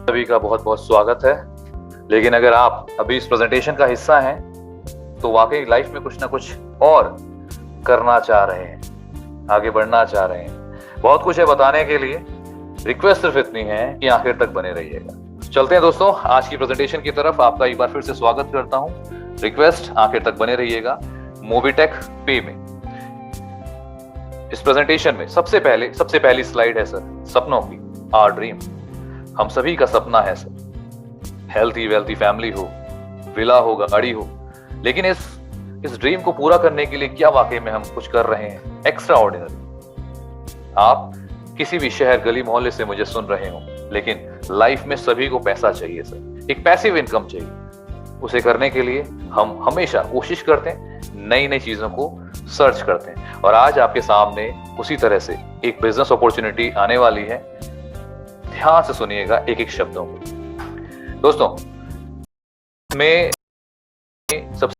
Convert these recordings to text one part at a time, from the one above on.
सभी का बहुत बहुत स्वागत है। लेकिन अगर आप अभी इस प्रेजेंटेशन का हिस्सा हैं तो वाकई लाइफ में कुछ ना कुछ और करना चाह रहे हैं, आगे बढ़ना चाह रहे हैं। बहुत कुछ है बताने के लिए। रिक्वेस्ट सिर्फ इतनी है कि आखिर तक बने रहिएगा। चलते हैं दोस्तों आज की प्रेजेंटेशन की तरफ। आपका एक बार फिर से स्वागत करता हूं। रिक्वेस्ट आखिर तक बने रहिएगा। मोबीटेक पे में इस प्रेजेंटेशन में सबसे पहली स्लाइड है सर, सपनों की, आवर ड्रीम। हम सभी का सपना है सर, हेल्थी वेल्थी फैमिली हो, विला हो, गाड़ी हो। लेकिन इस ड्रीम को पूरा करने के लिए क्या वाकई में हम कुछ कर रहे हैं एक्स्ट्रा ऑर्डिनरी? आप किसी भी शहर गली मोहल्ले से मुझे सुन रहे हो, लेकिन लाइफ में सभी को पैसा चाहिए सर, एक पैसिव इनकम चाहिए। उसे करने के लिए हम हमेशा कोशिश करते हैं, नई नई चीजों को सर्च करते हैं। और आज आपके सामने उसी तरह से एक bizness अपॉर्चुनिटी आने वाली है। ध्यान से सुनिएगा एक एक शब्दों को। दोस्तों में सबसे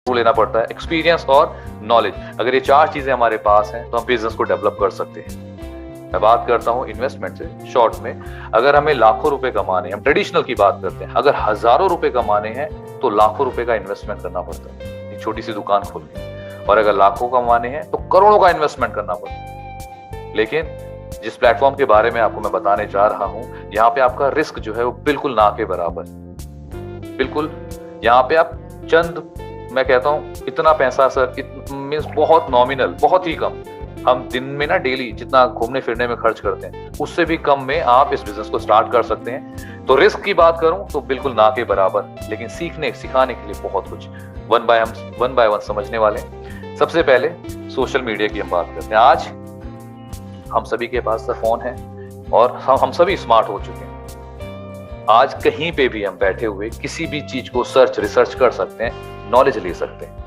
लेना पड़ता है एक्सपीरियंस और नॉलेज। अगर ये चार चीजें हमारे पास हैं तो हम बिजनेस को डेवलप कर सकते हैं। मैं बात करता हूं इन्वेस्टमेंट से। शॉर्ट में अगर हमें लाखों रुपए कमाने हैं, हम ट्रेडिशनल की बात करते हैं, अगर हजारों रुपए कमाने हैं तो लाखों रुपए का इन्वेस्टमेंट करना पड़ता है, एक छोटी सी दुकान खोलनी। और अगर लाखों कमाने हैं तो करोड़ों का इन्वेस्टमेंट करना पड़ता है। लेकिन जिस प्लेटफॉर्म के बारे में आपको मैं बताने जा रहा हूं, यहाँ पे आपका रिस्क जो है वो बिल्कुल ना के बराबर, बिल्कुल। यहाँ पे आप मैं कहता हूं इतना पैसा सर, मीन्स बहुत नॉमिनल, बहुत ही कम। हम दिन में ना डेली जितना घूमने फिरने में खर्च करते हैं उससे भी कम में आप इस बिजनेस को स्टार्ट कर सकते हैं। तो रिस्क की बात करूं तो बिल्कुल ना के बराबर, लेकिन सिखाने के लिए बहुत कुछ। वन बाय वन समझने वाले। सबसे पहले सोशल मीडिया की हम बात करते हैं। आज हम सभी के पास फोन है और हम सभी स्मार्ट हो चुके हैं। आज कहीं पे भी हम बैठे हुए किसी भी चीज को रिसर्च कर सकते हैं, नॉलेज ले सकते हैं।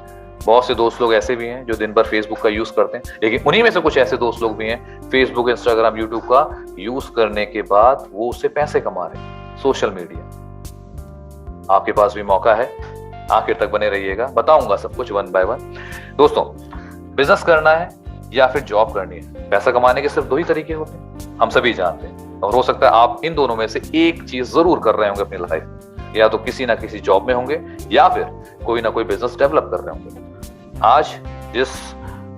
बहुत से दोस्त लोग ऐसे भी हैं जो दिन भर फेसबुक का यूज करते हैं, लेकिन उन्हीं में से कुछ ऐसे दोस्त लोग भी हैं फेसबुक, इंस्टाग्राम, यूट्यूब का यूज करने के बाद वो उससे पैसे कमा रहे हैं। सोशल मीडिया, आपके पास भी मौका है, आखिर तक बने रहिएगा, बताऊंगा सब कुछ वन बाय वन। दोस्तों बिजनेस करना है या फिर जॉब करनी है, पैसा कमाने के सिर्फ दो ही तरीके होते हैं, हम सभी जानते हैं। और हो सकता है आप इन दोनों में से एक चीज जरूर कर रहे होंगे अपनी लाइफ में, या तो किसी ना किसी जॉब में होंगे या फिर कोई ना कोई बिजनेस डेवलप कर रहे होंगे। आज जिस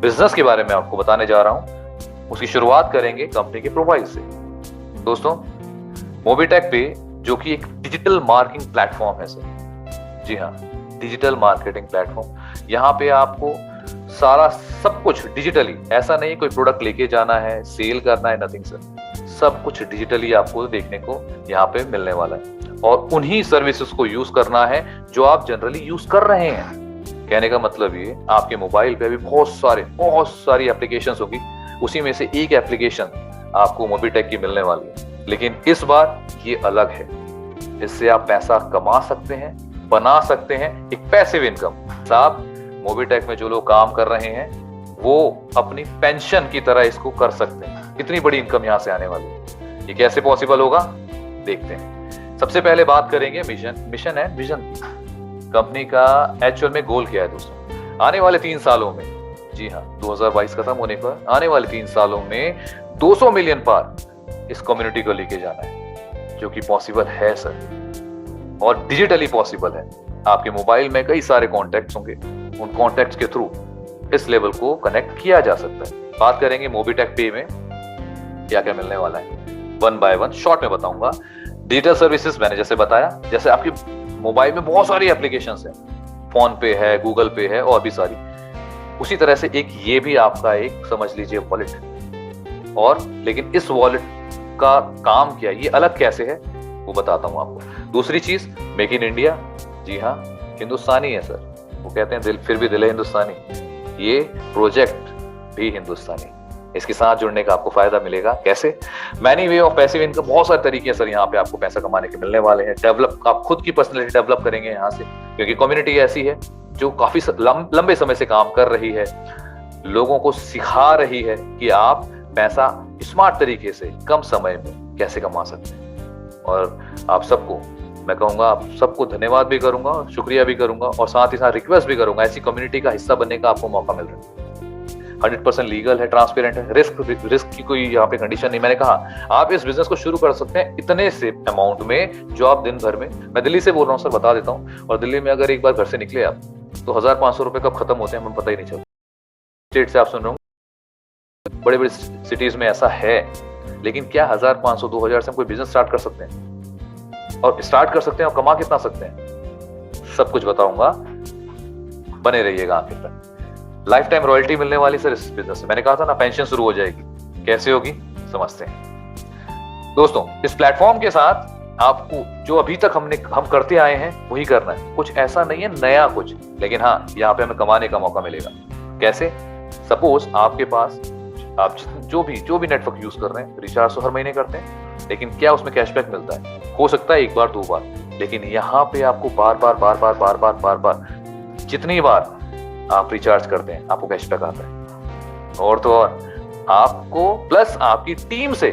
बिजनेस के बारे में आपको बताने जा रहा हूं उसकी शुरुआत करेंगे कंपनी के प्रोफाइल से। दोस्तों मोबीटेक पे, जो कि एक डिजिटल मार्केटिंग प्लेटफॉर्म है सर, जी हाँ, डिजिटल मार्केटिंग प्लेटफॉर्म। यहाँ पे आपको सारा सब कुछ डिजिटली, ऐसा नहीं कोई प्रोडक्ट लेके जाना है, सेल करना है, नथिंग सर। सब कुछ डिजिटली आपको देखने को यहाँ पे मिलने वाला है। और उन्हीं सर्विसेज को यूज करना है जो आप जनरली यूज कर रहे हैं। कहने का मतलब ये, आपके मोबाइल पे अभी बहुत सारी एप्लीकेशंस होगी, उसी में से एक एप्लीकेशन आपको मोबीटेक की मिलने वाली है। लेकिन इस बार ये अलग है। इससे आप पैसा कमा सकते हैं, बना सकते हैं, एक पैसिव इनकम। साहब मोबीटेक में जो लोग काम कर रहे हैं वो अपनी पेंशन की तरह इसको कर सकते हैं। इतनी बड़ी इनकम यहाँ से आने वाली है। ये कैसे पॉसिबल होगा, देखते हैं। सबसे पहले बात करेंगे मिशन एंड विजन की। कंपनी का एक्चुअल में गोल क्या है दोस्तों? आने वाले 3 सालों में, जी हाँ, 2022 खत्म होने पर आने वाले 3 सालों में 200 मिलियन पार इस कम्युनिटी को लेके जाना है, जो कि पॉसिबल है सर, और डिजिटली पॉसिबल है। आपके मोबाइल में कई सारे कॉन्टैक्ट्स होंगे, उन कॉन्टैक्ट्स के थ्रू इस लेवल को कनेक्ट किया जा सकता है। बात करेंगे मोबीटेक पे में क्या क्या मिलने वाला है, वन बाय वन शॉर्ट में बताऊंगा। डिजिटल सर्विसेज मैंने जैसे बताया, जैसे आपकी मोबाइल में बहुत सारी एप्लीकेशंस हैं, फोन पे है, गूगल पे है और भी सारी, उसी तरह से एक ये भी आपका एक समझ लीजिए वॉलेट। और लेकिन इस वॉलेट का काम क्या, ये अलग कैसे है, वो बताता हूं आपको। दूसरी चीज, मेक इन इंडिया। जी हाँ, हिंदुस्तानी है सर, वो कहते हैं दिल फिर भी दिल है हिंदुस्तानी। ये प्रोजेक्ट भी हिंदुस्तानी। इसके साथ जुड़ने का आपको फायदा मिलेगा। कैसे? Many way of passive income, बहुत सारे तरीके सर यहाँ पे आपको पैसा कमाने के मिलने वाले हैं। डेवलप, आप खुद की पर्सनैलिटी डेवलप करेंगे यहाँ से, क्योंकि कम्युनिटी ऐसी है जो काफी लंबे समय से काम कर रही है, लोगों को सिखा रही है कि आप पैसा स्मार्ट तरीके से कम समय में कैसे कमा सकते हैं। और आप सबको मैं कहूंगा, आप सबको धन्यवाद भी करूंगा और शुक्रिया भी करूंगा, और साथ ही साथ रिक्वेस्ट भी करूंगा, ऐसी कम्युनिटी का हिस्सा बनने का आपको मौका मिल रहा है। 100% लीगल है, ट्रांसपेरेंट है, रिस्क की कोई यहाँ पे कंडीशन नहीं। मैंने कहा आप इस बिजनेस को शुरू कर सकते हैं इतने से अमाउंट में जो आप दिन भर में, मैं दिल्ली से बोल रहा हूँ सर, बता देता हूँ, और दिल्ली में अगर एक बार घर से निकले आप तो 1500 रुपए कब खत्म होते हैं हमें पता ही नहीं चलता। स्टेट से आप सुन रहे हो, बड़े बड़े सिटीज में ऐसा है, लेकिन क्या 1500 2000 से हम कोई बिजनेस स्टार्ट कर सकते हैं? और स्टार्ट कर सकते हैं और कमा कितना सकते हैं, सब कुछ बताऊंगा, बने रहिएगा आखिर तक। लाइफ टाइम रॉयल्टी मिलने वाली सर इस बिजनेस से, मैंने कहा था ना पेंशन शुरू हो जाएगी, कैसे होगी समझते हैं दोस्तों। इस प्लेटफॉर्म के साथ आपको जो अभी तक हम करते आए हैं वही करना है, कुछ ऐसा नहीं है नया कुछ, लेकिन हाँ यहाँ पे हमें कमाने का मौका मिलेगा। कैसे? सपोज आपके पास आप जो भी नेटवर्क यूज कर रहे हैं, रिचार्ज तो हर महीने करते हैं, लेकिन क्या उसमें कैशबैक मिलता है? हो सकता है एक बार दो बार, लेकिन यहाँ पे आपको बार बार जितनी बार आप रिचार्ज करते हैं आपको कैशबैक आता है, और तो और आपको प्लस आपकी टीम से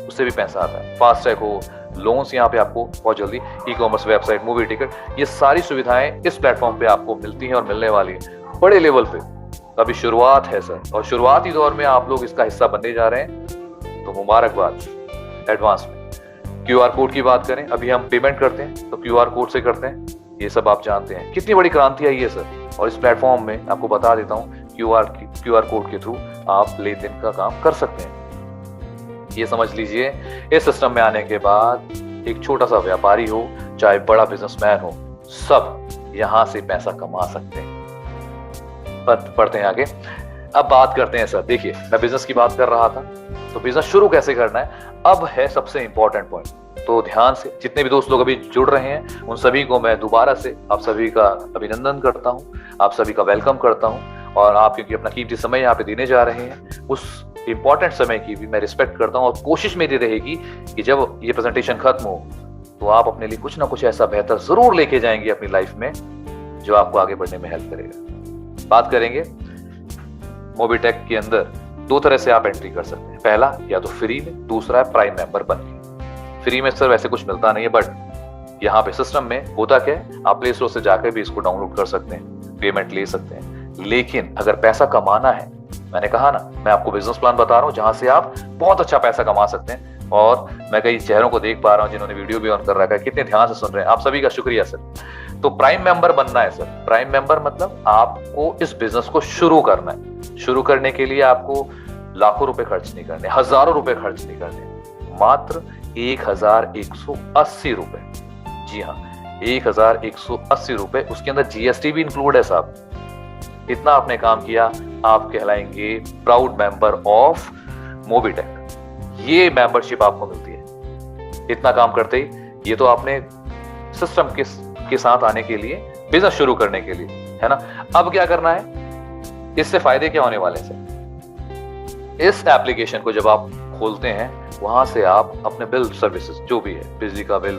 उससे भी पैसा आता है। फास्टैग हो, लोन्स यहाँ पे आपको बहुत जल्दी, e commerce website, movie ticket, ये सारी सुविधाएं इस प्लेटफॉर्म पे आपको मिलती हैं और मिलने वाली है बड़े लेवल पे। अभी शुरुआत है सर, और शुरुआती दौर में आप लोग इसका हिस्सा बनने जा रहे हैं, तो मुबारकबाद एडवांस में। क्यूआर कोड की बात करें, अभी हम पेमेंट करते हैं तो क्यूआर कोड से करते हैं, ये सब आप जानते हैं। कितनी बड़ी क्रांति आई है सर, और इस प्लेटफॉर्म में आपको बता देता हूँ क्यूआर कोड के थ्रू आप लेन-देन का काम कर सकते हैं। ये समझ लीजिए, इस सिस्टम में आने के बाद एक छोटा सा व्यापारी हो चाहे बड़ा बिजनेसमैन हो, सब यहां से पैसा कमा सकते हैं। पढ़ते हैं आगे। अब बात करते हैं सर, देखिए मैं बिजनेस की बात कर रहा था, तो बिजनेस शुरू कैसे करना है अब है सबसे इंपॉर्टेंट पॉइंट। तो ध्यान से, जितने भी दोस्त लोग अभी जुड़ रहे हैं उन सभी को मैं दोबारा से आप सभी का अभिनंदन करता हूं, आप सभी का वेलकम करता हूं, और आप क्योंकि अपना कीमती समय यहाँ पे देने जा रहे हैं, उस इंपॉर्टेंट समय की भी मैं रिस्पेक्ट करता हूं, और कोशिश मेरी रहेगी कि जब ये प्रेजेंटेशन खत्म हो तो आप अपने लिए कुछ ना कुछ ऐसा बेहतर जरूर लेके जाएंगे अपनी लाइफ में जो आपको आगे बढ़ने में हेल्प करेगा। बात करेंगे मोबीटेक के अंदर दो तरह से आप एंट्री कर सकते हैं, पहला या तो फ्री में, दूसरा है प्राइम मेंबर बन के। फ्री में सर वैसे कुछ मिलता नहीं है, बट यहाँ पे सिस्टम में होता क्या है, आप प्ले स्टोर से जाकर भी इसको डाउनलोड कर सकते हैं, पेमेंट ले सकते हैं। लेकिन अगर पैसा कमाना है, मैंने कहा ना मैं आपको बिजनेस प्लान बता रहा हूँ जहां से आप बहुत अच्छा पैसा कमा सकते हैं, और मैं कई चेहरों को देख पा रहा हूँ जिन्होंने वीडियो भी ऑन कर रखा है, कितने ध्यान से सुन रहे हैं, आप सभी का शुक्रिया सर। तो प्राइम मेंबर बनना है सर। प्राइम मेंबर मतलब आपको इस बिजनेस को शुरू करना है। शुरू करने के लिए आपको लाखों रुपए खर्च नहीं करने, हजारों रुपए खर्च नहीं करने, मात्र 1180 रुपए। जी हाँ, 1180 रुपए, उसके अंदर जीएसटी भी इंक्लूड है साहब। इतना आपने काम किया, आप कहलाएंगे प्राउड मेंबर ऑफ मोबीटेक। ये मेंबरशिप आपको मिलती है। इतना काम करते ही, ये तो आपने सिस्टम के साथ आने के लिए, बिजनेस शुरू करने के लिए, है ना। अब क्या करना है, इससे फायदे क्या होने वाले हैं? इस एप्लीकेशन को जब आप खोलते हैं, वहां से आप अपने बिल सर्विसेज जो भी है, बिजली का बिल,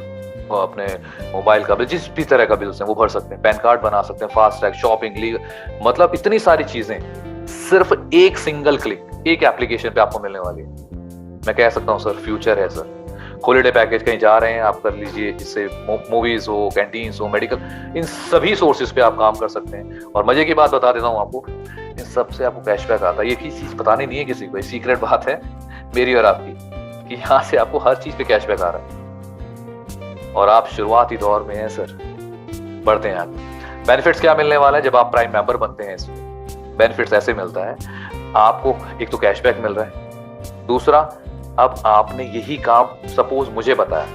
अपने मोबाइल का बिल, जिस भी तरह का बिल है वो भर सकते हैं, पैन कार्ड बना सकते हैं, फास्टैग, शॉपिंग, लीगल, मतलब इतनी सारी चीजें सिर्फ एक सिंगल क्लिक, एक एप्लीकेशन पे आपको मिलने वाली है। मैं कह सकता हूँ सर फ्यूचर है सर। हॉलिडे पैकेज कहीं जा रहे हैं, आप कर लीजिए, इससे मूवीज हो, कैंटीन्स हो, मेडिकल, इन सभी सोर्सेज पे आप काम कर सकते हैं। और मजे की बात बता देता हूँ आपको, इन सब से आपको कैशबैक आता है। ये की चीज बतानी नहीं है किसी को, सीक्रेट बात है मेरी और आपकी, कि यहाँ से आपको हर चीज पे कैशबैक आ रहा है, और आप शुरुआती दौर में हैं सर। बढ़ते हैं आगे। बेनिफिट्स क्या मिलने वाला है जब आप प्राइम मेंबर बनते हैं? इसमें बेनिफिट्स ऐसे मिलता है, आपको एक तो कैशबैक मिल रहा है, दूसरा अब आपने यही काम, सपोज मुझे बताया,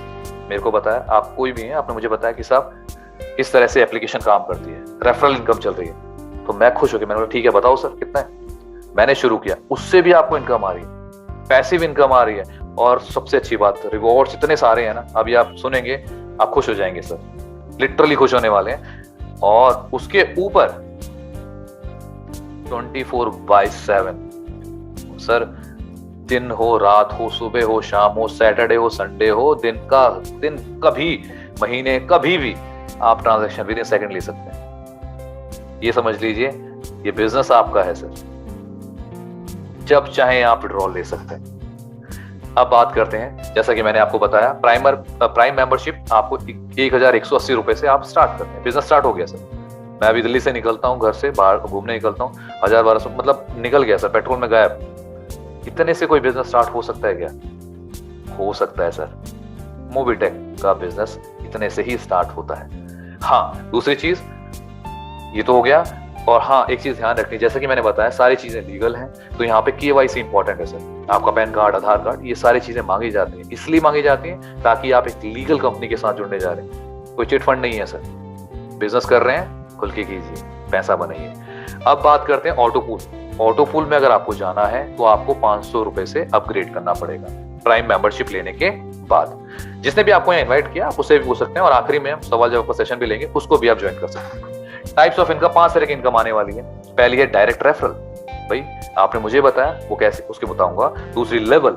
मेरे को बताया, आप कोई भी हैं, आपने मुझे बताया कि साहब इस तरह से एप्लीकेशन काम करती है, रेफरल इनकम चल रही है, तो मैं खुश हो गया। मैंने बोला ठीक है बताओ सर कितना है। मैंने शुरू किया, उससे भी आपको इनकम आ रही है, पैसिव इनकम आ रही है, और सबसे अच्छी बात रिवॉर्ड्स इतने सारे हैं ना, अभी आप सुनेंगे आप खुश हो जाएंगे सर, लिटरली खुश होने वाले हैं। और उसके ऊपर 24/7 सर, दिन हो, रात हो, सुबह हो, शाम हो, सैटरडे हो, संडे हो, दिन कभी, महीने कभी भी आप ट्रांजैक्शन विद इन सेकंड ले सकते हैं। ये समझ लीजिए, ये बिजनेस आपका है सर, जब चाहे आप विड्रॉल ले सकते हैं। अब बात करते हैं, जैसा कि मैंने आपको बताया, प्राइम मेंबरशिप आपको 1180 रुपए से आप स्टार्ट करते हैं, बिजनेस स्टार्ट हो गया सर। मैं अभी दिल्ली से निकलता हूँ, घर से बाहर घूमने निकलता हूँ, 1000-1200 मतलब निकल गया सर, पेट्रोल में गायब। इतने से कोई बिजनेस स्टार्ट हो सकता है क्या? हो सकता है सर। मोबीटेक का बिजनेस इतने से ही स्टार्ट होता है। हाँ, दूसरी चीज ये तो हो गया। और हाँ, एक चीज ध्यान रखनी, जैसा कि मैंने बताया सारी चीजें लीगल हैं, तो यहाँ पे KYC इंपॉर्टेंट है सर। आपका पैन कार्ड, आधार कार्ड, ये सारी चीजें मांगी जाती हैं। इसलिए मांगी जाती हैं ताकि आप एक लीगल कंपनी के साथ जुड़ने जा रहे हैं। कोई चिट फंड नहीं है सर। बिजनेस कर रहे हैं, खुल के कीजिए, पैसा बनाइए। अब बात करते हैं ऑटोपूल। ऑटोपूल में अगर आपको जाना है तो आपको 500 रुपए से अपग्रेड करना पड़ेगा प्राइम मेंबरशिप लेने के बाद। जिसने भी आपको यहाँ इन्वाइट किया आप उससे भी पूछ सकते हैं, और आखिरी में हम सवाल जवाब का सेशन भी लेंगे, उसको भी आप ज्वाइन कर सकते हैं। टाइप्स ऑफ इनकम, 5 तरह की इनकम आने वाली है। पहली है डायरेक्ट रेफरल, भाई आपने मुझे बताया वो कैसे, उसके बताऊंगा। दूसरी लेवल,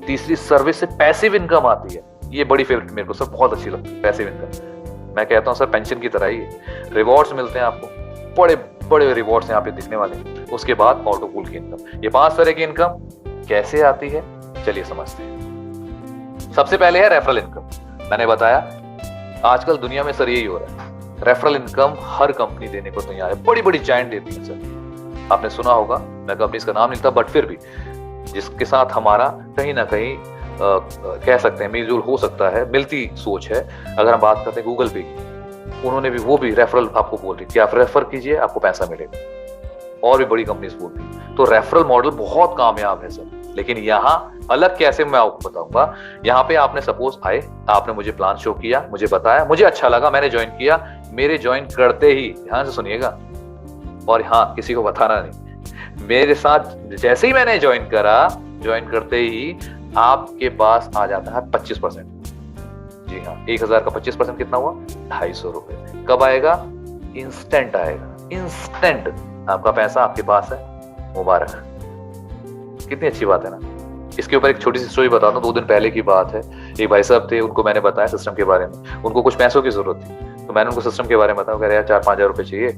तीसरी सर्विस से पैसिव इनकम आती है। ये बड़ी फेवरेट मेरे को सर, बहुत अच्छी लगती है पैसिव इनकम। मैं कहता हूँ सर पेंशन की तरह ही है। रिवॉर्ड्स मिलते हैं आपको, बड़े बड़े रिवॉर्ड्स यहाँ पे दिखने वाले हैं। उसके बाद ऑटोपूल की इनकम। ये 5 तरह की इनकम कैसे आती है, चलिए समझते हैं। सबसे पहले है रेफरल इनकम। मैंने बताया आजकल दुनिया में सर यही हो रहा है, रेफरल इनकम हर कंपनी देने को तैयार है। बड़ी बड़ी जायंट देती है सर, आपने सुना होगा, मैं कंपनी का नाम नहीं था, बट फिर भी जिसके साथ हमारा कहीं ना कहीं कह सकते हैं मेलजोल हो सकता है, मिलती सोच है। अगर हम बात करते हैं गूगल पे, उन्होंने भी वो भी रेफरल आपको बोल रही कि आप रेफर कीजिए आपको पैसा मिलेगा। और भी बड़ी कंपनीज बोलती है। तो रेफरल मॉडल बहुत कामयाब है सर। लेकिन यहाँ अलग कैसे, मैं आपको बताऊंगा। यहाँ पे आपने सपोज आए, आपने मुझे प्लान शो किया, मुझे बताया, मुझे अच्छा लगा, मैंने ज्वाइन किया। मेरे ज्वाइन करते ही, ध्यान से सुनिएगा, और हाँ किसी को बताना नहीं, मेरे साथ जैसे ही मैंने ज्वाइन करा, ज्वाइन करते ही आपके पास आ जाता है 25%। जी हाँ, 1000 का 25% कितना हुआ? 250 रुपए। कब आएगा? इंस्टेंट आएगा, इंस्टेंट आपका पैसा आपके पास है। मुबारक। कितनी अच्छी बात है ना। इसके ऊपर एक छोटी सी स्टोरी बताता हूँ। 2 दिन पहले की बात है। एक भाई साहब थे, उनको मैंने बताया सिस्टम के बारे में। उनको कुछ पैसों की जरूरत थी, तो मैंने उनको सिस्टम के बारे में बताया। कह रहे यार 4-5 हजार रुपए चाहिए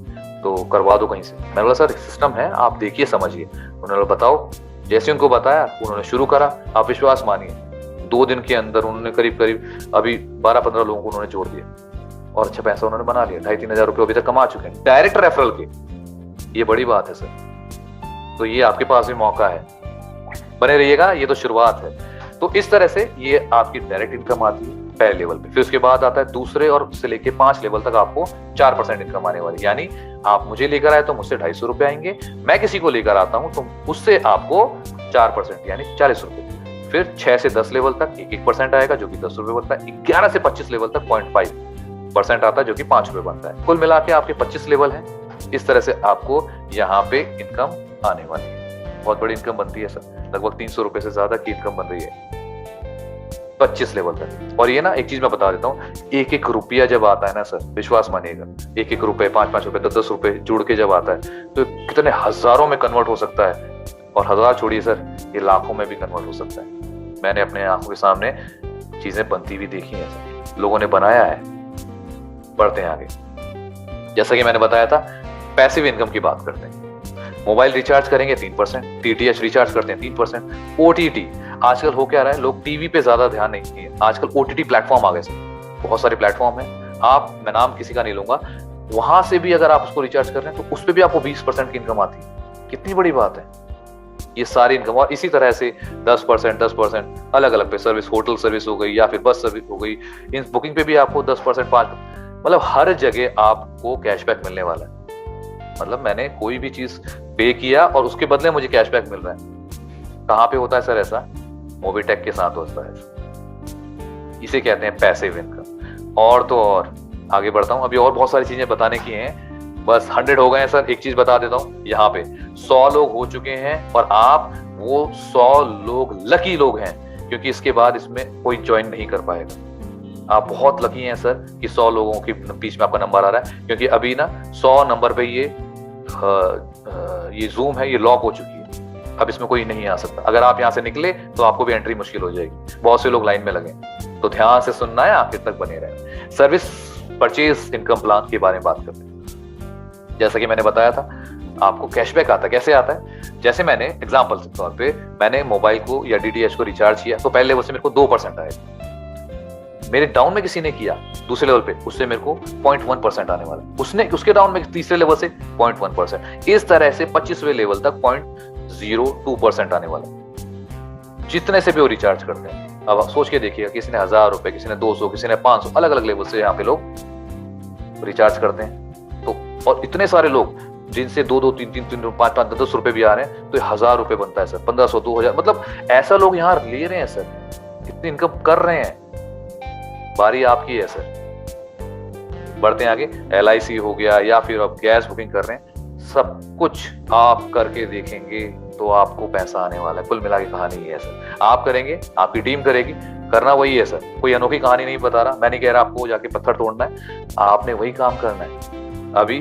तो करवा दो कहीं से। मैंने बोला सर सिस्टम है, आप देखिए समझिए। उन्होंने बताओ। जैसे उनको बताया, उन्होंने शुरू करा। आप विश्वास मानिए 2 दिन के अंदर उन्होंने करीब करीब अभी 12-15 लोगों को उन्होंने जोड़ दिया, और अच्छा पैसा उन्होंने बना लिया। 2,500-3 हजार रुपए अभी तक कमा चुके हैं डायरेक्ट रेफरल के। ये बड़ी बात है सर। तो ये आपके पास भी मौका है, बने रहिएगा। ये तो शुरुआत है। तो इस तरह से ये आपकी डायरेक्ट इनकम आती है पहले लेवल पे। फिर उसके बाद आता है दूसरे और से लेके 5 लेवल तक आपको 4% इनकम आने वाली। यानी आप मुझे लेकर आए तो मुझसे 250 रुपए आएंगे, मैं किसी को लेकर आता हूं तो उससे आपको 4% यानी 40 रुपए। फिर 6 से 10 लेवल तक 1% आएगा जो कि 10 रुपए बनता है। 11 से 25 लेवल तक 0.5% आता है जो कि 5 रुपए बनता है। कुल मिला के आपके 25 लेवल है। इस तरह से आपको यहाँ पे इनकम आने वाली है। बहुत बड़ी इनकम बनती है सर, लगभग 300 रुपए से ज्यादा की इनकम बन रही है 25 लेवल तक। और ये ना एक चीज मैं बता देता हूँ, 1-1 रुपया जब आता है ना सर, विश्वास मानिएगा, 1-1 रुपए, 5-5 रुपए, 10-10 रुपए जुड़ के जब आता है तो कितने हजारों में कन्वर्ट हो सकता है। और हजार छोड़िए सर, ये लाखों में भी कन्वर्ट हो सकता है। मैंने अपने आंखों के सामने चीजें बनती हुई देखी है सर, लोगों ने बनाया है। बढ़ते हैं आगे। जैसा कि मैंने बताया था, पैसिव इनकम की बात करते हैं। मोबाइल रिचार्ज करेंगे 3%, DTH रिचार्ज करते हैं 3%, OTT। आजकल हो क्या रहा है, लोग टीवी पे ज्यादा ध्यान नहीं दिए, आजकल OTT प्लेटफॉर्म आ गए सर। बहुत सारे प्लेटफॉर्म है, आप, मैं नाम किसी का नहीं लूंगा, वहां से भी अगर आप उसको रिचार्ज कर रहे हैं तो उस पर भी आपको 20% की इनकम आती है। कितनी बड़ी बात है ये सारी इनकम। और इसी तरह से 10% अलग अलग पे सर्विस, होटल सर्विस हो गई या फिर बस सर्विस हो गई, इन बुकिंग पे भी आपको 10%, 5%, मतलब हर जगह आपको कैशबैक मिलने वाला है। मतलब मैंने कोई भी चीज पे किया और उसके बदले मुझे कैशबैक मिल रहा है। कहाँ पे होता है सर ऐसा? मोबीटेक के साथ होता है। इसे कहते हैं पैसिव इनकम। और तो और आगे बढ़ता हूँ, अभी और बहुत सारी चीजें बताने की हैं, बस 100 हो गए हैं सर। एक चीज बता देता हूँ, यहाँ पे 100 लोग हो चुके हैं और आप वो 100 लोग लकी लोग हैं, क्योंकि इसके बाद इसमें कोई ज्वाइन नहीं कर पाएगा। आप बहुत लकी हैं सर कि 100 लोगों के बीच में आपका नंबर आ रहा है, क्योंकि अभी ना 100 नंबर पे ये जूम है, ये लॉक हो चुकी है। अब इसमें कोई नहीं आ सकता। अगर आप यहाँ से निकले तो आपको भी एंट्री मुश्किल हो जाएगी। बहुत से लोग लाइन में लगे, तो ध्यान से सुनना है, आखिर तक बने रहे। सर्विस परचेज इनकम प्लान के बारे में बात करते हैं। जैसा कि मैंने बताया था, आपको कैशबैक आता है। कैसे आता है? जैसे मैंने एग्जांपल के तौर पे मैंने मोबाइल को या DTH को रिचार्ज किया तो पहले लेवल से मेरे को 2% आएगा। मेरे डाउन में किसी ने किया दूसरे लेवल पे, उससे मेरे को 0.1% आने वाला, उसने उसके डाउन में तीसरे लेवल से 0.1%, इस तरह से 25वें लेवल तक 0.02% आने वाला, जितने से भी वो रिचार्ज करते हैं। अब आप सोच के देखिएगा, किसी ने 1000 रुपए, किसी ने 200, किसी ने 500, अलग अलग लेवल से यहाँ पे लोग रिचार्ज करते हैं। तो और इतने सारे लोग जिनसे 2-2, 3-3, 5-5, 10 रुपए भी आ रहे हैं, तो 1000 रुपए बनता है सर, 1500, 2000, मतलब ऐसा लोग यहाँ ले रहे हैं सर, इतनी इनकम कर रहे हैं। बारी आपकी है सर। बढ़ते हैं आगे। LIC हो गया, या फिर आप गैस बुकिंग कर रहे हैं, सब कुछ आप करके देखेंगे तो आपको पैसा आने वाला है। कुल मिला के कहानी ये है सर, आप करेंगे, आपकी टीम करेगी, करना वही है सर। कोई अनोखी कहानी नहीं बता रहा, मैं नहीं कह रहा आपको जाके पत्थर तोड़ना है, आपने वही काम करना है। अभी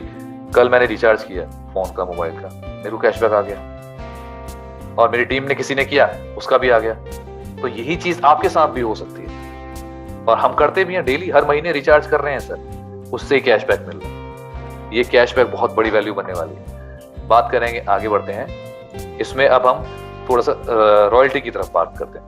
कल मैंने रिचार्ज किया फोन का, मोबाइल का, मेरे को कैशबैक आ गया, और मेरी टीम ने किसी ने किया, उसका भी आ गया। तो यही चीज आपके साथ भी हो सकती है, और हम करते भी हैं डेली, हर महीने रिचार्ज कर रहे हैं सर, उससे कैशबैक मिल रहा है। ये कैशबैक बहुत बड़ी वैल्यू बनने वाली है। बात करेंगे, आगे बढ़ते हैं। इसमें अब हम थोड़ा सा रॉयल्टी की तरफ बात करते हैं।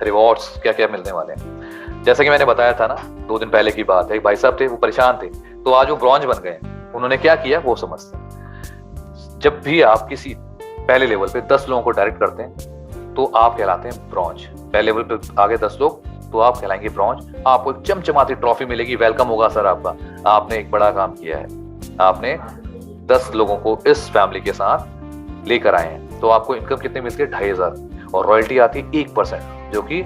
रिवॉर्ड्स क्या क्या मिलने वाले हैं। जैसा कि मैंने बताया था ना, 2 दिन पहले की बात है, एक भाई साहब थे, वो परेशान थे, तो आज वो ब्रॉन्ज बन गए। उन्होंने क्या किया वो समझते हैं। जब भी आप किसी पहले लेवल पे 10 लोगों को डायरेक्ट करते हैं तो आप कहलाते हैं ब्रॉन्ज। पहले लेवल पे आगे 10 लोग तो आप कहलाएंगे ब्रॉन्ज। आपको एक चमचमाती ट्रॉफी मिलेगी, वेलकम होगा सर आपका, आपने एक बड़ा काम किया है, आपने 10 लोगों को इस फैमिली के साथ लेकर आए हैं। तो आपको इनकम कितनी मिलती है? 2500, और रॉयल्टी आती है 1%, जो कि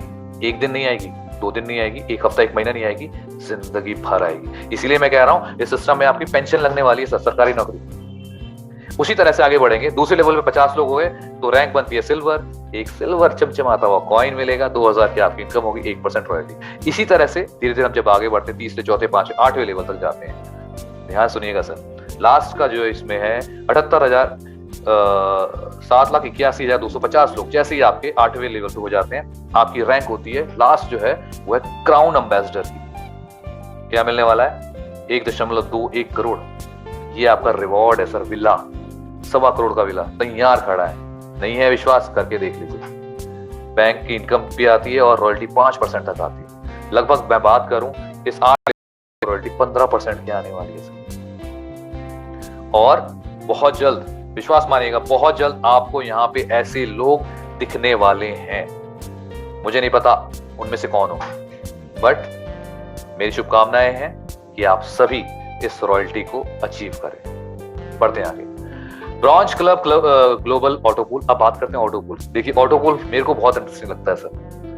एक दिन नहीं आएगी, 2 दिन नहीं आएगी, एक हफ्ता, एक महीना नहीं आएगी, जिंदगी भर आएगी। इसीलिए मैं कह रहा हूं, इस सिस्टम में आपकी पेंशन लगने वाली है, सरकारी नौकरी। उसी तरह से आगे बढ़ेंगे, दूसरे लेवल पे 50 लोग हो गए तो रैंक बनती है सिल्वर, एक सिल्वर चमचमाता हुआ कॉइन मिलेगा, 2000 की आपकी इनकम होगी, 1% रॉयल्टी। इसी तरह से धीरे धीरे हम जब आगे बढ़ते हैं, तीसरे, चौथे, 5वें, 8वें लेवल तक जाते हैं। ध्यान सुनिएगा सर, लास्ट का जो इसमें है 78,000, 7,81,250 लोग जैसे ही आपके 8वें लेवल पे हो जाते हैं, आपकी रैंक होती है लास्ट जो है वो है क्राउन एम्बेसडर की। क्या मिलने वाला है? 1.21 करोड़। ये आपका रिवॉर्ड है सर। विला, 1.25 करोड़ का विला तैयार खड़ा है। नहीं है विश्वास, करके देख लीजिए। बैंक की इनकम भी आती है और रॉयल्टी 5% तक आती है। लगभग मैं बात करूं, इस 8 रॉयल्टी 15% की आने वाली है सर। और बहुत जल्द, विश्वास मानिएगा, बहुत जल्द आपको यहाँ पे ऐसे लोग दिखने वाले हैं। मुझे नहीं पता उनमें से कौन हो, बट मेरी शुभकामनाएं हैं कि आप सभी इस रॉयल्टी को अचीव करें। बढ़ते हैं आगे। Bronze club global auto pool. अब बात करते हैं ऑटो पूल। देखिए, ऑटो पूल मेरे को बहुत इंटरेस्टिंग लगता है सर।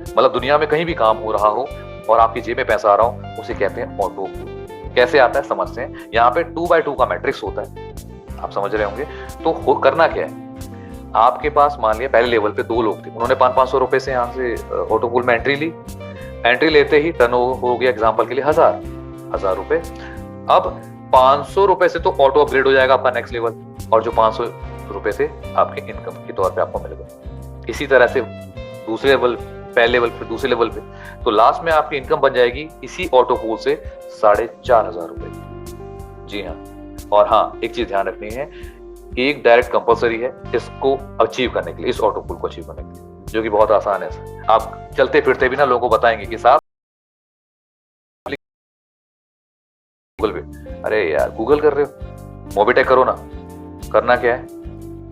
मतलब दुनिया में कहीं भी काम हो रहा हो और आपकी जेब में पैसा आ रहा हो, उसे कहते हैं ऑटो पूल। कैसे आता है समझते हैं। यहाँ पे 2x2 का मैट्रिक्स होता है, आप समझ रहे होंगे। तो करना क्या है, आपके पास मान लिया पहले लेवल पे 2 लोग थे, उन्होंने 500 रुपए से यहाँ से ऑटो पूल में एंट्री ली। एंट्री लेते ही टर्नओवर हो गया एग्जांपल के लिए 1000 रुपए। अब 500 रुपए से तो ऑटो अपग्रेड हो जाएगा आपका नेक्स्ट लेवल, और जो 500 रुपए थे आपके इनकम के तौर पे आपको मिल गए। इसी तरह से दूसरे लेवल, पहले लेवल पे, दूसरे लेवल पे, तो लास्ट में आपकी इनकम बन जाएगी इसी ऑटो पूल से 4500 रुपए। जी हाँ। और हाँ, एक चीज ध्यान रखनी है, एक डायरेक्ट कंपलसरी है इसको अचीव करने के लिए, इस ऑटो पूल को अचीव करने के लिए, जो कि बहुत आसान है। आप चलते फिरते भी ना लोगों को बताएंगे कि साहब गूगल पे, अरे यार गूगल कर रहे हो, मोबिटेक करो ना। करना क्या है,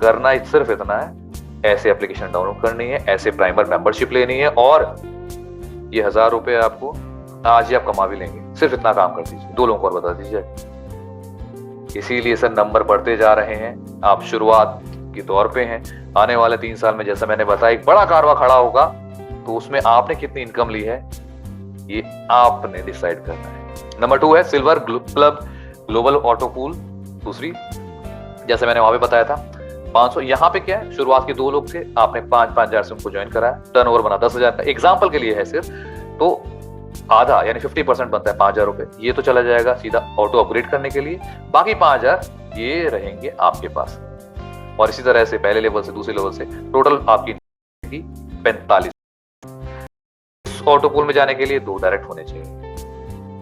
करना सिर्फ इतना है, ऐसे एप्लीकेशन डाउनलोड करनी है, ऐसे प्राइमर मेंबरशिप लेनी है, और ये 1000 रुपए आपको आज ही आप कमा भी लेंगे। सिर्फ इतना काम कर दीजिए, 2 लोगों को और बता दीजिए। इसीलिए सर नंबर बढ़ते जा रहे हैं, आप शुरुआत के तौर पे हैं। आने वाले 3 साल में, जैसा मैंने बताया, एक बड़ा कारवा खड़ा होगा, तो उसमें आपने कितनी इनकम ली है ये आपने डिसाइड करना है। नंबर 2 है silver club global auto pool. दूसरी, जैसे मैंने वहां पे बताया था, 500। यहाँ पे क्या है, शुरुआत के 2 लोग थे, आपने 5,000 से उनको ज्वाइन कराया, टर्नओवर बना 10,000 का, एग्जाम्पल के लिए है सिर्फ। तो आधा यानी 50% बनता है 5,000 रुपए, ये तो चला जाएगा सीधा ऑटो अपग्रेड करने के लिए। बाकी 5,000 ये रहेंगे आपके पास। और इसी तरह से पहले लेवल से दूसरे लेवल से टोटल आपकी 45। ऑटो पूल में जाने के लिए 2 डायरेक्ट होने चाहिए,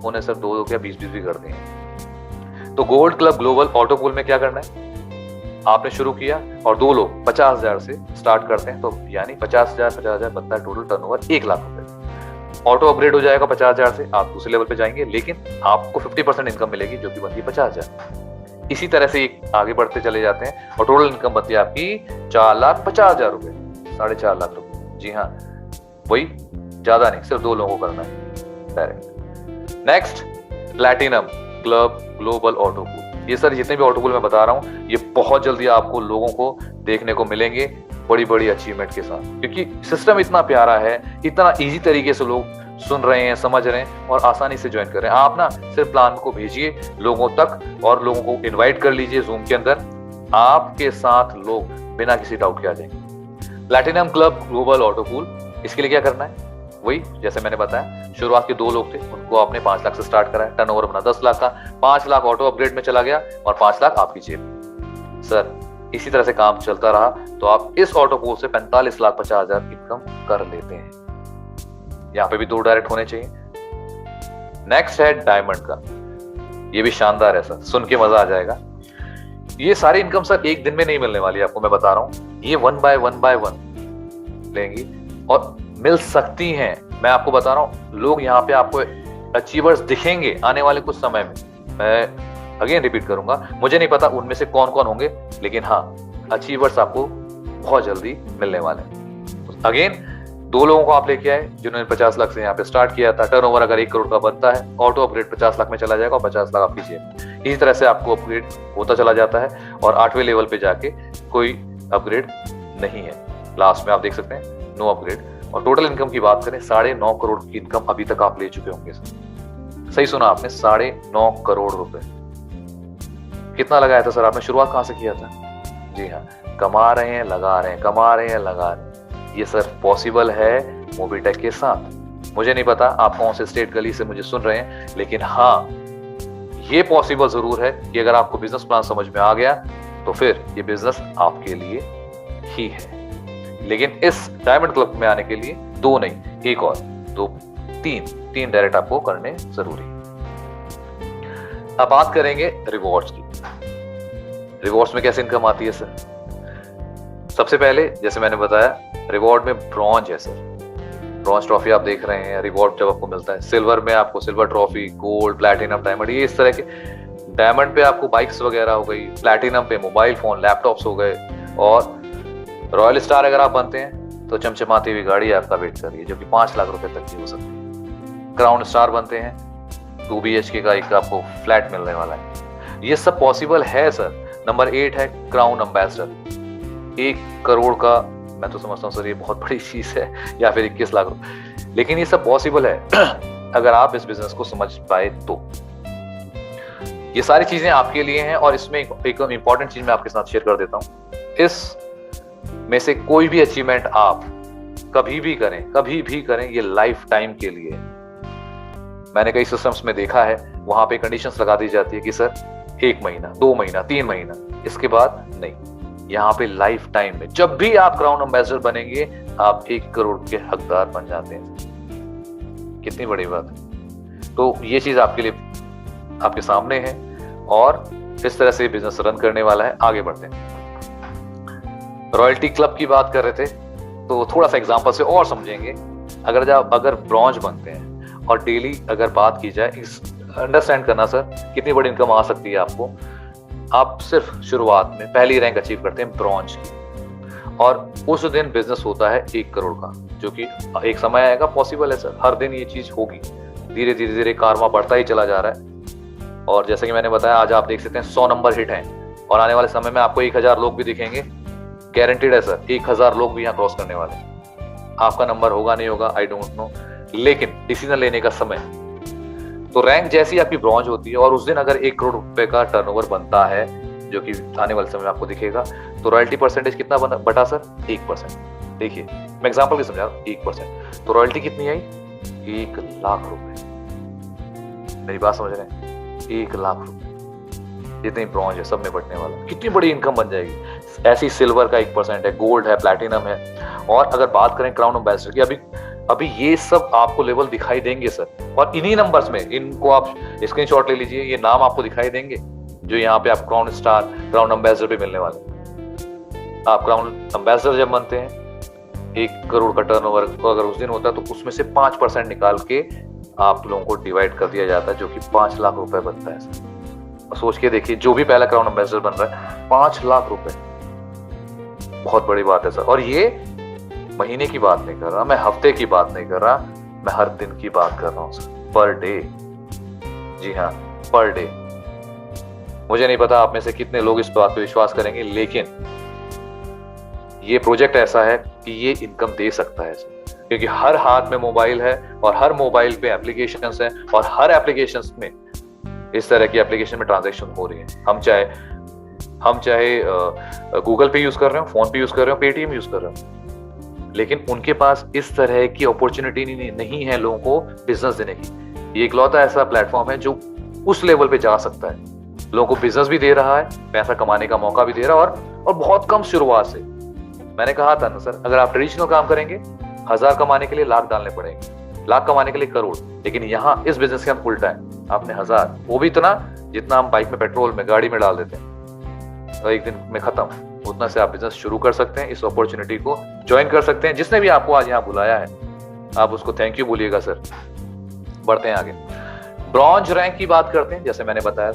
उन्हें सर 2 क्या 20-20 भी कर दें। तो gold club global auto pool में क्या करना है, आपने शुरू किया और 2 लोग 50,000 से स्टार्ट करते हैं, तो यानी 50,000 बनता है टोटल टर्नओवर 1 लाख रुपए। ऑटो अपग्रेड हो जाएगा 50,000 से, आप दूसरे लेवल पे जाएंगे, लेकिन आपको 50% इनकम मिलेगी जो कि बनती है 50,000। इसी तरह से आगे बढ़ते चले जाते हैं और टोटल इनकम बनती है आपकी 4,50,000 रुपए, 4.5 लाख रुपए। जी हाँ, वही, ज्यादा नहीं, सिर्फ 2 लोगों को करना है direct. Next, platinum club global auto pool. ये सर जितने भी ऑटो पूल मैं बता रहा हूँ ये बहुत जल्दी आपको लोगों को देखने को मिलेंगे बड़ी बड़ी अचीवमेंट के साथ, क्योंकि सिस्टम इतना प्यारा है, इतना इजी तरीके से लोग सुन रहे हैं, समझ रहे हैं और आसानी से ज्वाइन कर रहे हैं। आप ना सिर्फ प्लान को भेजिए लोगों तक और लोगों को इनवाइट कर लीजिए जूम के अंदर, आपके साथ लोग बिना किसी डाउट के आ जाएंगे। Platinum club global auto pool, इसके लिए क्या करना है? वही जैसे मैंने बताया, शुरुआत के 2 लोग थे, उनको आपने 5 लाख से स्टार्ट कराया, टर्नओवर बना 10 लाख का, 5 लाख ऑटो अपग्रेड में चला गया और 5 लाख आपकी जेब। सर इसी तरह से काम चलता रहा तो आप इस ऑटो पूल से 45,50,000 इनकम कर लेते हैं। यहाँ पे भी 2 डायरेक्ट होने चाहिए। नेक्स्ट है डायमंड का, ये भी शानदार है सर, सुन के मजा आ जाएगा। ये सारी इनकम सर एक दिन में नहीं मिलने वाली, आपको मैं बता रहा हूँ, ये 1 बाय 1 लेंगी और मिल सकती हैं। मैं आपको बता रहा हूं, लोग यहाँ पे आपको अचीवर्स दिखेंगे आने वाले कुछ समय में। मैं अगेन रिपीट करूंगा, मुझे नहीं पता उनमें से कौन कौन होंगे, लेकिन हाँ, अचीवर्स आपको बहुत जल्दी मिलने वाले हैं। अगेन 2 लोगों को आप लेके आए जिन्होंने 50 लाख से यहाँ पे स्टार्ट किया था, टर्नओवर अगर 1 करोड़ का बनता है, ऑटो अपग्रेड 50 लाख में चला जाएगा और 50 लाख आपकी जेब। इसी तरह से आपको अपग्रेड होता चला जाता है और 8वें लेवल पे जाके कोई अपग्रेड नहीं है। लास्ट में आप देख सकते हैं नो अपग्रेड। और टोटल इनकम की बात करें, 9.5 करोड़ की इनकम अभी तक आप ले चुके होंगे सर। सही सुना आपने, 9.5 करोड़ रुपए। कितना लगाया था सर आपने? शुरुआत कहां से किया था? जी हाँ, कमा रहे हैं, लगा रहे हैं, कमा रहे हैं, लगा रहे हैं। ये सर पॉसिबल है मोबिटेक के साथ। मुझे नहीं पता आप कौन से स्टेट गली से मुझे सुन रहे हैं, लेकिन हाँ, ये पॉसिबल जरूर है कि अगर आपको बिजनेस प्लान समझ में आ गया तो फिर ये बिजनेस आपके लिए ही है। लेकिन इस डायमंड क्लब में आने के लिए 2 नहीं, 1 और 2, 3 डायरेक्ट आपको करने जरूरी। अब बात करेंगे रिवॉर्ड्स की। रिवॉर्ड्स में कैसे इनकम आती है सर? सबसे पहले जैसे मैंने बताया, रिवॉर्ड में ब्रॉन्ज है सर। ब्रॉन्ज ट्रॉफी आप देख रहे हैं, रिवॉर्ड जब आपको मिलता है। सिल्वर में आपको silver trophy, gold, platinum, diamond, ये इस तरह के। डायमंड पे आपको बाइक्स वगैरह हो गई, प्लैटिनम पे मोबाइल फोन, लैपटॉप्स हो गए, और रॉयल स्टार अगर आप बनते हैं तो चमचमाती हुई गाड़ी आपका वेट कर रही है जो कि 5 लाख रुपए तक की हो सकती है। क्राउन स्टार बनते हैं, 2 BHK का एक आपको फ्लैट मिलने वाला है। ये सब पॉसिबल है सर। नंबर 8 है क्राउन एम्बेसडर, 1 करोड़ का। मैं तो समझता हूँ सर ये बहुत बड़ी चीज है, या फिर 21 लाख रुपए, लेकिन ये सब पॉसिबल है अगर आप इस बिजनेस को समझ पाए तो। ये सारी चीजें आपके लिए हैं और इसमें एक इंपॉर्टेंट चीज मैं आपके साथ शेयर कर देता हूँ। इस में से कोई भी अचीवमेंट आप कभी भी करें, ये लाइफ टाइम के लिए है। मैंने कई सिस्टम्स में देखा है, वहां पे कंडीशंस लगा दी जाती है कि सर 1 महीना, 2 महीना, 3 महीना, इसके बाद नहीं। यहाँ पे लाइफ टाइम में जब भी आप क्राउन एम्बेसडर बनेंगे आप 1 करोड़ के हकदार बन जाते हैं। कितनी बड़ी बात है। तो ये चीज आपके लिए आपके सामने है और इस तरह से बिजनेस रन करने वाला है। आगे बढ़ते हैं। रॉयल्टी क्लब की बात कर रहे थे तो थोड़ा सा एग्जांपल से और समझेंगे। अगर ब्रॉन्ज बनते हैं और डेली अगर बात की जाए, अंडरस्टैंड करना सर कितनी बड़ी इनकम आ सकती है आपको। आप सिर्फ शुरुआत में पहली रैंक अचीव करते हैं ब्रॉन्ज की और उस दिन बिजनेस होता है 1 करोड़ का, जो कि एक समय आएगा, पॉसिबल है सर, हर दिन ये चीज होगी। धीरे धीरे कारमा बढ़ता ही चला जा रहा है। और जैसे कि मैंने बताया, आज आप देख सकते हैं 100 नंबर हिट हैं और आने वाले समय में आपको 1000 लोग भी दिखेंगे। गारंटीड है सर, 1000 लोग भी यहाँ क्रॉस करने वाले हैं। आपका नंबर होगा नहीं होगा आई डोंट नो, लेकिन डिसीजन लेने का समय। तो रैंक जैसी आपकी ब्रॉन्ज होती है और उस दिन अगर 1 करोड़ रुपए का टर्नओवर बनता है, जो कि आने वाले समय में आपको दिखेगा, तो रॉयल्टी परसेंटेज कितना बटा सर? 1%। देखिए मैं एग्जांपल की समझा रहा हूं, 1%। तो रॉयल्टी कितनी आई? 1 लाख रुपए। मेरी बात समझ रहे हैं? 1 लाख रुपए जितनी ब्रॉन्ज है सब में बटने वाला। कितनी बड़ी इनकम बन जाएगी। ऐसी सिल्वर का 1% है, गोल्ड है, प्लैटिनम है। और अगर बात करें क्राउन एम्बेसडर की, अभी ये सब आपको लेवल दिखाई देंगे सर। और इन्हीं नंबर्स में, इनको आप स्क्रीनशॉट ले लीजिए, ये नाम आपको दिखाई देंगे जो यहाँ पे आप क्राउन स्टार, क्राउन एम्बेसडर पे मिलने वाले। आप क्राउन एम्बेसडर जब बनते हैं 1 करोड़ का टर्नओवर अगर उस दिन होता है तो उसमें से 5% निकाल के आप लोगों को डिवाइड कर दिया जाता है, जो कि 5 लाख रुपए बनता है सर। और सोच के देखिए, जो भी पहला क्राउन एम्बेसडर बन रहा है 5 लाख रुपए, बहुत बड़ी बात है सर। और ये महीने की बात नहीं कर रहा मैं, हफ्ते की बात नहीं कर रहा मैं, हर दिन की बात कर रहा हूँ सर, पर डे। जी हाँ, पर डे। मुझे नहीं पता आप में से कितने लोग इस बात पे विश्वास करेंगे, लेकिन ये प्रोजेक्ट ऐसा है कि ये इनकम दे सकता है सर, क्योंकि हर हाथ में मोबाइल है और हर मोबाइल पे एप्लीकेशंस हैं और हर एप्लीकेशंस में इस तरह की एप्लीकेशन में ट्रांजैक्शन हो रही है। हम चाहे गूगल पे यूज कर रहे हो, फोन पे यूज कर रहे हो, पेटीएम यूज कर रहे हो, लेकिन उनके पास इस तरह की अपॉर्चुनिटी नहीं है लोगों को बिजनेस देने की। ये इकलौता ऐसा प्लेटफॉर्म है जो उस लेवल पे जा सकता है, लोगों को बिजनेस भी दे रहा है, पैसा कमाने का मौका भी दे रहा है, और बहुत कम शुरुआत से। मैंने कहा था ना सर, अगर आप ट्रेडिशनल काम करेंगे 1000 कमाने के लिए लाख डालने पड़ेंगे, लाख कमाने के लिए करोड़, लेकिन यहाँ इस बिजनेस के हम उल्टा है, आपने 1000, वो भी इतना जितना हम बाइक में पेट्रोल में गाड़ी में डाल देते हैं, तो एक दिन में खत्म, उतना से आप बिजनेस शुरू कर सकते हैं। इस अपॉर्चुनिटी को ज्वाइन कर सकते हैं। जिसने भी आपको आज यहाँ बुलाया है आप उसको थैंक यू बोलिएगा सर। बढ़ते हैं आगे, ब्रॉन्ज रैंक की बात करते हैं। जैसे मैंने बताया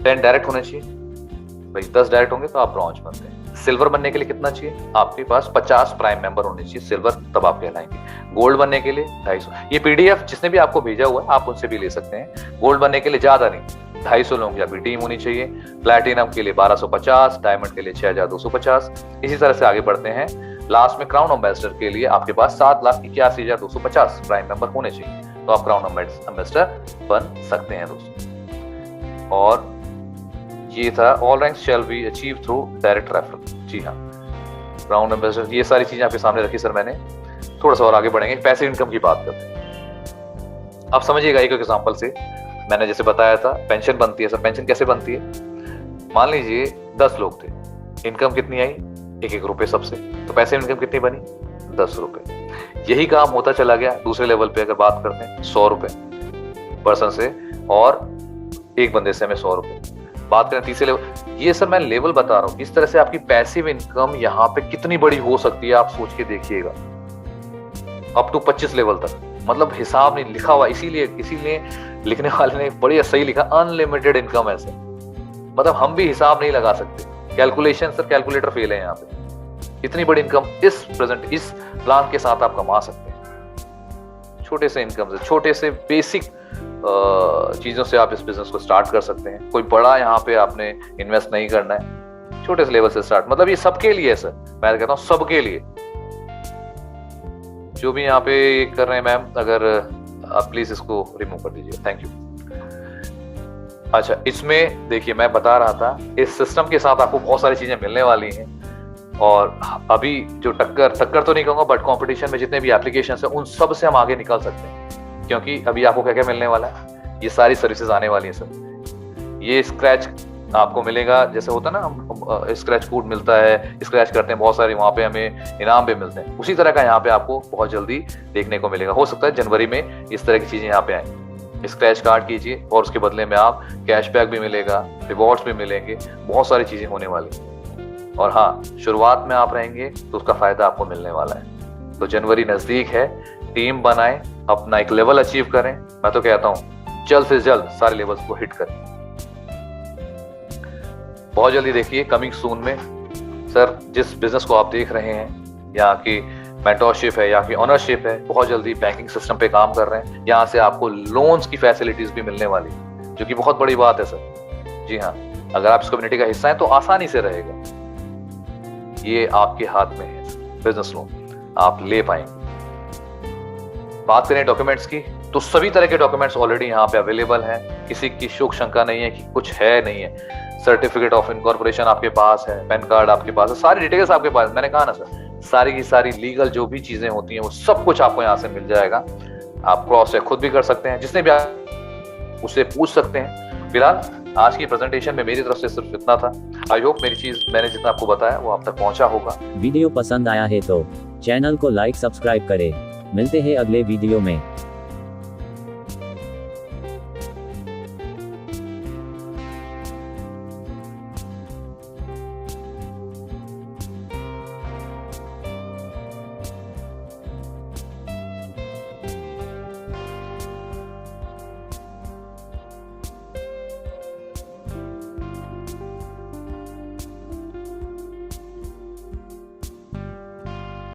10 डायरेक्ट होने चाहिए भाई, 10 डायरेक्ट होंगे तो आप ब्रॉन्ज बनते हैं। सिल्वर बनने के लिए कितना चाहिए, आपके पास 50 प्राइम मेंबर होने चाहिए सिल्वर, तब आप कहलाएंगे। गोल्ड बनने के लिए 250, ये पीडीएफ जिसने भी आपको भेजा हुआ है आप उनसे भी ले सकते हैं। गोल्ड बनने के लिए ज्यादा नहीं, 250 लोगों की आपकी टीम होनी चाहिए। प्लैटिनम के लिए 1250, डायमंड के लिए 6250, इसी तरह से आगे बढ़ते हैं। लास्ट में क्राउन एम्बेसडर के लिए आपके पास 7,81,250 प्राइम मेंबर होने चाहिए, तो आप क्राउन एम्बेसडर बन सकते हैं दोस्तों। और ये था all ranks shall be achieve through direct referral. जी हाँ, क्राउन एम्बेसडर, ये सारी चीजें आपके सामने रखी सर मैंने। थोड़ा सा और आगे बढ़ेंगे, पैसिव इनकम की बात करते हैं। आप समझिएगा एक एग्जांपल से, मैंने जैसे बताया था पेंशन बनती है सर। पेंशन कैसे बनती है, मान लीजिए 10 लोग थे, इनकम कितनी आई 1-1 रुपए सबसे, तो पैसिव इनकम कितनी बनी 10 रुपए। यही काम होता चला गया दूसरे लेवल पे, अगर बात करते हैं 100 रुपए पर्सन से, और एक बंदे से हमें 100 रुपए। बात करें तीसरे लेवल, ये सर मैं लेवल बता रहा हूं, इस तरह से आपकी पैसिव इनकम यहाँ पे कितनी बड़ी हो सकती है आप सोच के देखिएगा, अप टू 25 लेवल तक। मतलब हिसाब नहीं लिखा हुआ, इसीलिए लिखने वाले ने बड़ी सही लिखा, अनलिमिटेड इनकम है सर। मतलब हम भी हिसाब नहीं लगा सकते, कैलकुलेशन सर, कैलकुलेटर फेल है यहाँ पे। इतनी बड़ी इनकम इस प्लान के साथ आप कमा सकते हैं। छोटे से इनकम से, छोटे से बेसिक चीजों से आप इस बिजनेस को स्टार्ट कर सकते हैं। कोई बड़ा यहाँ पे आपने इन्वेस्ट नहीं करना है, छोटे से लेवल से स्टार्ट। मतलब ये सबके लिए है सर, मैं कहता हूँ सबके लिए। जो भी यहाँ पे कर रहे हैं मैम, अगर आप प्लीज इसको रिमूव कर दीजिए, थैंक यू। अच्छा, इसमें देखिए मैं बता रहा था, इस सिस्टम के साथ आपको बहुत सारी चीजें मिलने वाली हैं। और अभी जो टक्कर तो नहीं कहूंगा, बट कंपटीशन में जितने भी एप्लीकेशंस हैं उन सब से हम आगे निकल सकते हैं। क्योंकि अभी आपको क्या क्या मिलने वाला है, ये सारी सर्विसेज आने वाली हैं सर। ये स्क्रैच आपको मिलेगा, जैसे होता है ना, हम स्क्रैच कोड मिलता है, स्क्रैच करते हैं बहुत सारे, वहां पे हमें इनाम भी मिलते हैं। उसी तरह का यहाँ पे आपको बहुत जल्दी देखने को मिलेगा। हो सकता है जनवरी में इस तरह की चीजें यहाँ पे आए। स्क्रैच कार्ड कीजिए और उसके बदले में आप कैशबैक भी मिलेगा, रिवॉर्ड्स भी मिलेंगे, बहुत सारी चीजें होने वाली। और हाँ, शुरुआत में आप रहेंगे तो उसका फायदा आपको मिलने वाला है। तो जनवरी नजदीक है, टीम बनाएं, अपना एक लेवल अचीव करें। मैं तो कहता हूं जल्द से जल्द सारे लेवल्स को हिट करें। बहुत जल्दी देखिए कमिंग सून में सर, जिस बिजनेस को आप देख रहे हैं, यहाँ की मेंटरशिप है, यहाँ की ऑनरशिप है, बहुत जल्दी बैंकिंग सिस्टम पे काम कर रहे हैं। यहाँ से आपको लोन्स की फैसिलिटीज भी मिलने वाली, जो कि बहुत बड़ी बात है सर। जी हाँ, अगर आप इस कम्युनिटी का हिस्सा हैं तो आसानी से रहेगा। ये आपके हाथ में है, बिजनेस लोन आप ले पाएंगे। बात करें डॉक्यूमेंट्स की, तो सभी तरह के डॉक्यूमेंट्स ऑलरेडी यहाँ पे अवेलेबल हैं। किसी की शोक शंका नहीं है कि कुछ है नहीं है। सर्टिफिकेट ऑफ इनकॉर्पोरेशन आपके पास है, पैन कार्ड आपके पास है, सारी डिटेल्स आपके पास। मैंने कहा ना सर, सारी की सारी लीगल जो भी चीजें होती हैं वो सब कुछ आपको यहाँ से मिल जाएगा। आप क्रॉस चेक खुद भी कर सकते हैं, जिसने भी आप उससे पूछ सकते हैं। फिलहाल आज की प्रेजेंटेशन में मेरी तरफ से सिर्फ इतना था। आई होप मैंने जितना आपको बताया वो आप तक पहुंचा होगा। वीडियो पसंद आया है तो चैनल को लाइक सब्सक्राइब करें। मिलते हैं अगले वीडियो में।